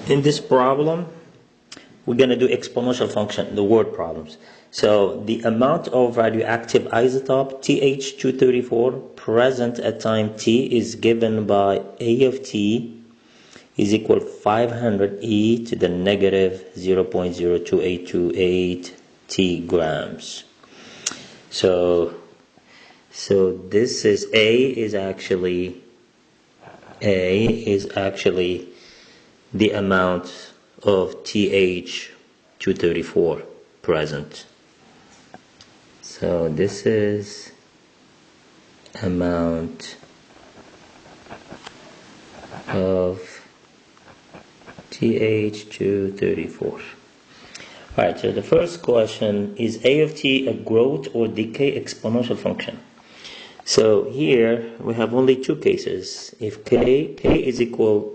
In this problem, we're going to do exponential function, the word problems. So the amount of radioactive isotope TH234 present at time t is given by A of t is equal 500 e to the negative 0.02828 t grams. So this is A is actually the amount of TH234 present. So this is amount of TH234. Alright, so the first question is A of t a growth or decay exponential function? So here we have only two cases. If k is equal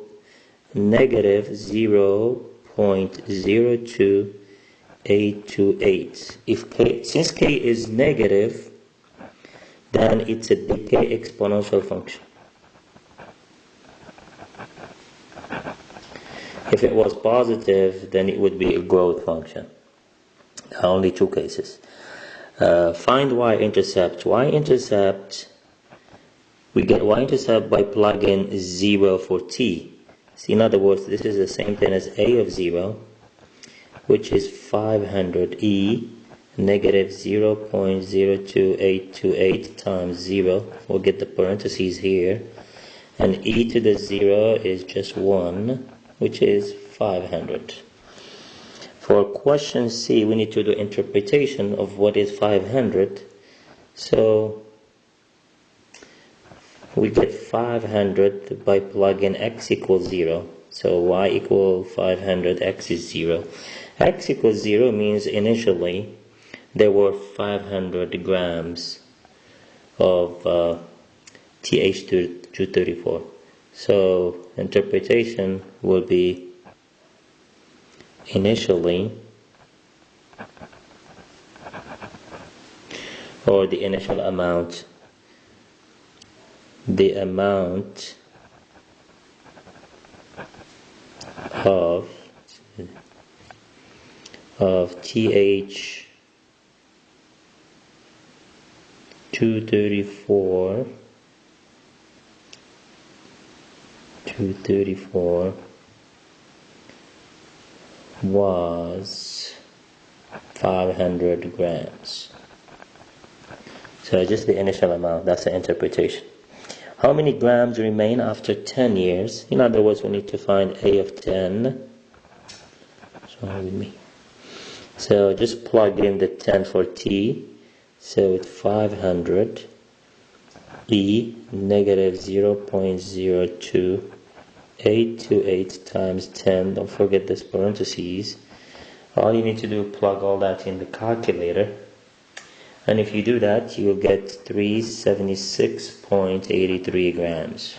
negative 0.02828. Since k is negative, then it's a decay exponential function. If it was positive, then it would be a growth function. Only two cases. Find y-intercept. Y-intercept, we get y-intercept by plugging 0 for t. So in other words, this is the same thing as A of 0, which is 500 e negative 0.02828 times 0. We'll get the parentheses here. And e to the 0 is just 1, which is 500. For question C, we need to do interpretation of what is 500. So we get 500 by plugging x equals 0. So y equal 500, x is 0. X equals 0 means initially there were 500 grams of TH234. So interpretation will be initially, or the initial amount, the amount of TH234 was 500 grams. So just the initial amount, that's the interpretation. How many grams remain after 10 years? In other words, we need to find A of 10. Sorry with me. So just plug in the 10 for t. So it's 500 e negative 0.02828 times 10. Don't forget this parentheses. All you need to do is plug all that in the calculator. And if you do that, you'll get 376.83 grams.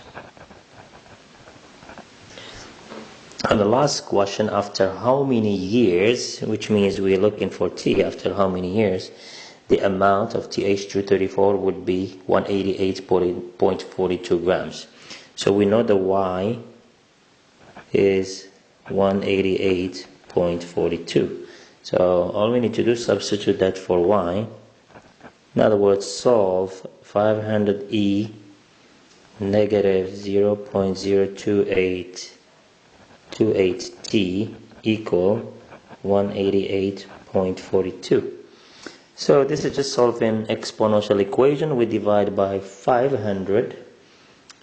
And the last question, after how many years, which means we're looking for t, after how many years, the amount of TH234 would be 188.42 grams. So we know the y is 188.42. So all we need to do is substitute that for y. In other words, solve 500e negative 0.02828t equal 188.42. So this is just solving exponential equation. We divide by 500.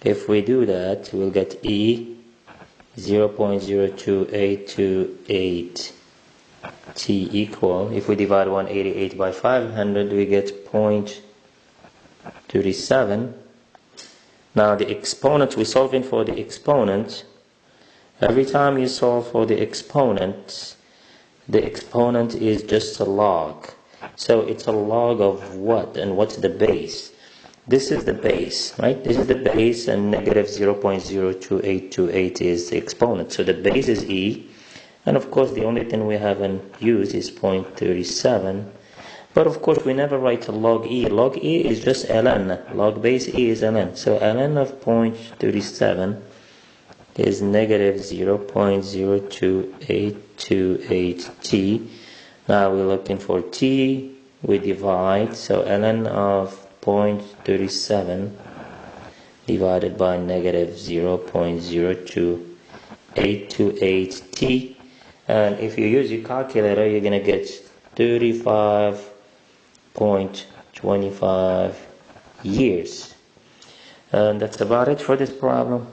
If we do that, we'll get e 0.02828 t equal, if we divide 188 by 500, we get 0.37. Now the exponent, we're solving for the exponent. Every time you solve for the exponent is just a log. So it's a log of what, and what's the base? This is the base, right? This is the base, and negative 0.02828 is the exponent. So the base is e. And of course, the only thing we haven't used is 0.37. But of course, we never write a log e. Log e is just ln. Log base e is ln. So ln of 0.37 is negative 0.028228t. Now we're looking for t. We divide, so ln of 0.37 divided by negative 0.02828t. And if you use your calculator, you're gonna get 35.25 years. And that's about it for this problem.